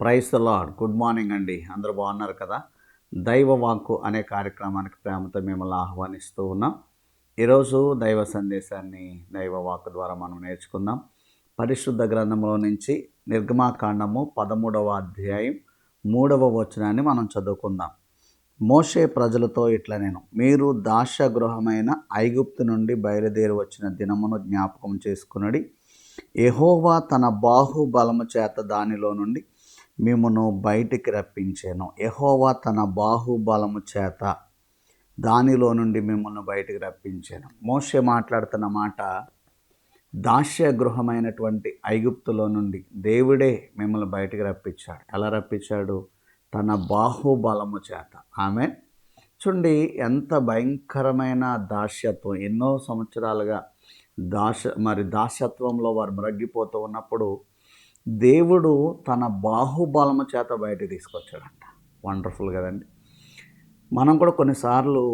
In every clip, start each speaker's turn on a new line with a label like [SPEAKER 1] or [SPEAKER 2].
[SPEAKER 1] Praise the lord. Good morning అండి. అందరూ బాగున్నారు కదా? దైవ వాక్కు అనే కార్యక్రమానికి ప్రేమతో మిమ్మల్ని ఆహ్వానిస్తూ ఉన్నాం. ఈరోజు దైవ సందేశాన్ని దైవ వాక్కు ద్వారా మనం నేర్చుకుందాం. పరిశుద్ధ గ్రంథంలో నుంచి నిర్గమాకాండము 13వ అధ్యాయం 3వ వచనాన్ని మనం చదువుకుందాం. మోషే ప్రజలతో ఇట్లా నేను మీరు దాస్యగృహమైన ఐగుప్తు నుండి బయలుదేరి వచ్చిన దినమును జ్ఞాపకం చేసుకునడి. యెహోవా తన బాహుబలము చేత దానిలో నుండి మిమ్మును బయటికి రప్పించాను. యెహోవా తన బాహుబలము చేత దానిలో నుండి మిమ్మల్ని బయటికి రప్పించాను. మోషే మాట్లాడుతున్న మాట, దాస్య గృహమైనటువంటి ఐగుప్తులో నుండి దేవుడే మిమ్మల్ని బయటికి రప్పించాడు. ఎలా రప్పించాడు? తన బాహుబలము చేత. ఆమె చూడండి, ఎంత భయంకరమైన దాస్యత్వం. ఎన్నో సంవత్సరాలుగా దాస్యత్వంలో వారు మ్రగ్గిపోతూ ఉన్నప్పుడు దేవుడు తన బాహుబలము చేత బయటికి తీసుకొచ్చాడంట. వండర్ఫుల్ కదండి. మనం కూడా కొన్నిసార్లు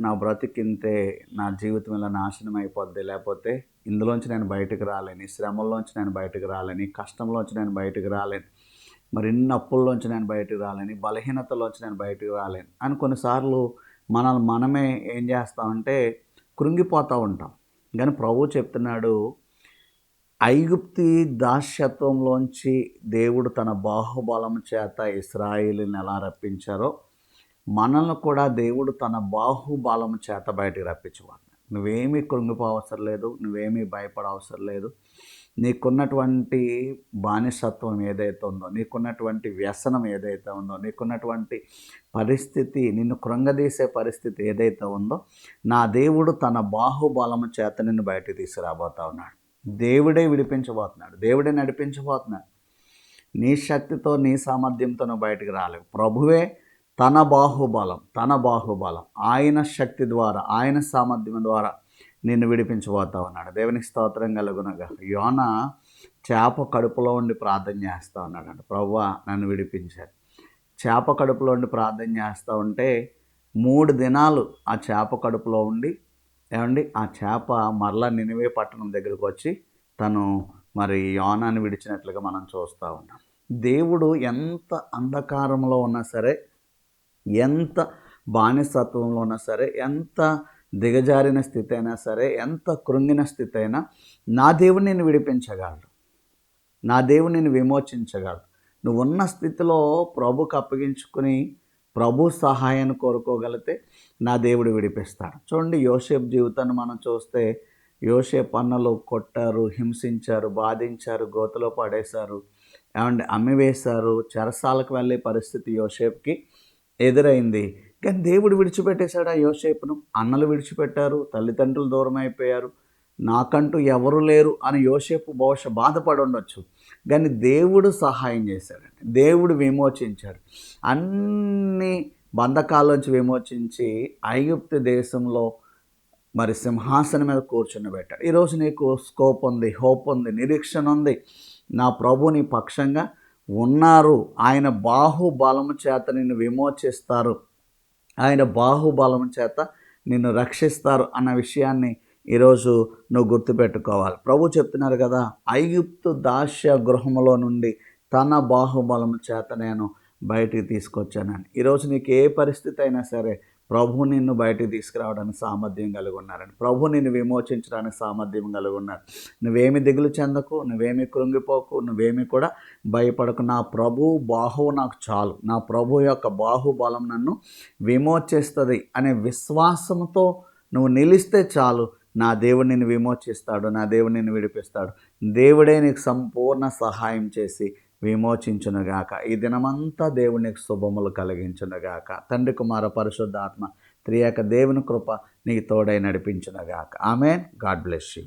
[SPEAKER 1] నా బ్రతికింతే, నా జీవితం ఇలా నాశనం అయిపోద్ది, లేకపోతే ఇందులోంచి నేను బయటకు రాలేని, శ్రమల్లోంచి నేను బయటకు రాలేని, కష్టంలోంచి నేను బయటకు రాలేను, మరి ఇన్ని అప్పుల్లోంచి నేను బయటకు రాలేని, బలహీనతలోంచి నేను బయటకు రాలేను అని కొన్నిసార్లు మనమే ఏం చేస్తామంటే కృంగిపోతూ ఉంటాం. కానీ ప్రభువు చెప్తున్నాడు, ఐగుప్తి దాస్యత్వంలోంచి దేవుడు తన బాహుబలం చేత ఇశ్రాయేలుని ఎలా రప్పించారో మనల్ని కూడా దేవుడు తన బాహుబలం చేత బయటికి రప్పించబోతున్నాడు. నువ్వేమీ కృంగిపోవసరం లేదు, నువ్వేమీ భయపడవసరం లేదు. నీకున్నటువంటి బానిసత్వం ఏదైతే ఉందో, నీకున్నటువంటి వ్యసనం ఏదైతే ఉందో, నీకున్నటువంటి పరిస్థితి, నిన్ను కృంగదీసే పరిస్థితి ఏదైతే ఉందో, నా దేవుడు తన బాహుబలము చేత నిన్ను బయటికి తీసుకురాబోతా ఉన్నాడు. దేవుడే విడిపించబోతున్నాడు, దేవుడే నడిపించబోతున్నాడు. నీ శక్తితో, నీ సామర్థ్యంతో నువ్వు బయటికి రాలేవు. ప్రభువే తన బాహుబలం ఆయన శక్తి ద్వారా, ఆయన సామర్థ్యం ద్వారా నిన్ను విడిపించబోతా ఉన్నాడు. దేవునికి స్తోత్రం కలుగునగా. యోన చేప కడుపులో ఉండి ప్రార్థన చేస్తూ ఉన్నాడు. ప్రభువా నన్ను విడిపించాడు. చేప కడుపులో ఉండి ప్రార్థన చేస్తూ ఉంటే 3 దినాలు ఆ చేప కడుపులో ఉండి ఆ చేప మరలా నినివే పట్టణం దగ్గరికి వచ్చి తను మరి యోనాన్ని విడిచినట్లుగా మనం చూస్తూ ఉన్నాం. దేవుడు ఎంత అంధకారంలో ఉన్నా సరే, ఎంత బానిసత్వంలో ఉన్నా సరే, ఎంత దిగజారిన స్థితి అయినా సరే, ఎంత కృంగిన స్థితి అయినా నా దేవుడు నిన్ను విడిపించగలడు, నా దేవుడు నిన్ను విమోచించగలడు. నువ్వు ఉన్న స్థితిలో ప్రభుకు అప్పగించుకుని ప్రభు సహాయాన్ని కోరుకోగలిగితే నా దేవుడు విడిపిస్తాడు. చూడండి, యోసేపు జీవితాన్ని మనం చూస్తే, యోసేపు అన్నలు కొట్టారు, హింసించారు, బాధించారు, గోతిలో పడేశారు, అమ్మివేశారు, చెరసాలకు వెళ్ళే పరిస్థితి యోసేపుకి ఎదురైంది. కానీ దేవుడు విడిచిపెట్టేశాడు ఆ యోసేపును. అన్నలు విడిచిపెట్టారు, తల్లిదండ్రులు దూరం అయిపోయారు, నాకంటూ ఎవరు లేరు అని యోసేపు బహుశా బాధపడి ఉండొచ్చు. కానీ దేవుడు సహాయం చేశాడండి, దేవుడు విమోచించాడు. అన్ని బంధకాల్లోంచి విమోచించి ఐగుప్తు దేశంలో మరి సింహాసనం మీద కూర్చునిబెట్టాడు. ఈరోజు నీకు స్కోప్ ఉంది, హోప్ ఉంది, నిరీక్షణ ఉంది. నా ప్రభు నీ పక్షంగా ఉన్నారు. ఆయన బాహుబలము చేత నిన్ను విమోచిస్తారు, ఆయన బాహుబలము చేత నిన్ను రక్షిస్తారు అన్న విషయాన్ని ఈరోజు నువ్వు గుర్తుపెట్టుకోవాలి. ప్రభు చెప్తున్నారు కదా, ఐగుప్తు దాస్య గృహములో నుండి తన బాహుబలము చేత నేను బయటికి తీసుకొచ్చానని. ఈరోజు నీకు ఏ పరిస్థితి అయినా సరే ప్రభు నిన్ను బయటికి తీసుకురావడానికి సామర్థ్యం కలిగి ఉన్నారని, ప్రభు నిన్ను విమోచించడానికి సామర్థ్యం కలిగి ఉన్నారు. నువ్వేమి దిగులు చెందకు, నువ్వేమి కృంగిపోకు, నువ్వేమి కూడా భయపడకు. నా ప్రభు బాహువు నాకు చాలు, నా ప్రభు యొక్క బాహుబలం నన్ను విమోచిస్తుంది అనే విశ్వాసంతో నువ్వు నిలిస్తే చాలు. నా దేవుడు నిన్ను విమోచిస్తాడు, నా దేవుడు నిన్ను విడిపిస్తాడు. దేవుడే నీకు సంపూర్ణ సహాయం చేసి విమోచించునుగాక. ఈ దినమంతా దేవుడు నీకు శుభములు కలిగించునుగాక. తండ్రి, కుమార, పరిశుద్ధాత్మ త్రియేక దేవుని కృప నీకు తోడై నడిపించునుగాక. ఆమేన్. God bless you.